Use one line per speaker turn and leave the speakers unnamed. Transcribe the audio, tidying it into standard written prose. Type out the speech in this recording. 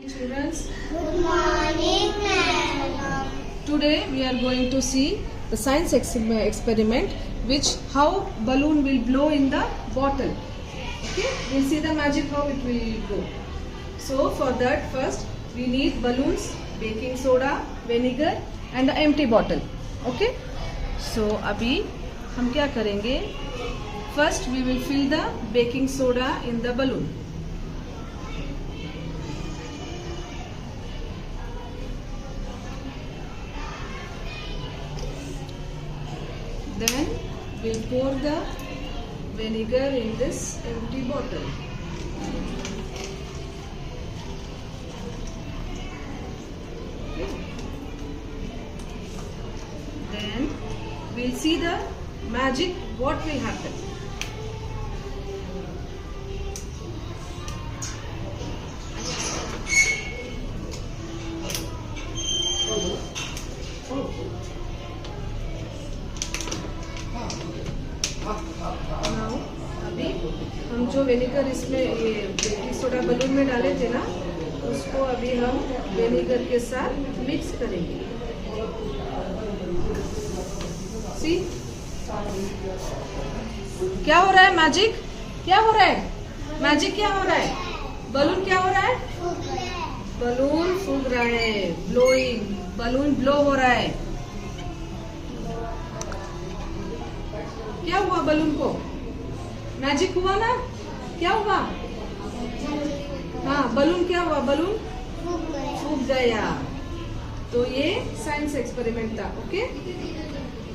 Children,
Good morning, ma'am.
today we are going to see the science experiment which how balloon will blow in the bottle. Okay, we'll see the magic how it will go. So for that first we need balloons, baking soda, vinegar and the empty bottle. Okay, so अभी हम क्या करेंगे? First we will fill the baking soda in the balloon. Then we'll pour the vinegar in this empty bottle. Okay. Then we'll see the magic what will happen. Now, अभी हम जो vinegar इसमें ये baking soda balloon में डाले थे ना, उसको अभी हम विनेगर के साथ मिक्स करेंगे. सी क्या हो रहा है? मैजिक क्या हो रहा है? मैजिक क्या हो रहा है? बलून क्या हो रहा है? बलून फूक रहा है. ब्लोइंग, बलून ब्लो हो रहा है. क्या हुआ बलून को? मैजिक हुआ ना? क्या हुआ? हाँ, बलून क्या हुआ? बलून फूक गया. तो ये साइंस एक्सपेरिमेंट था. ओके.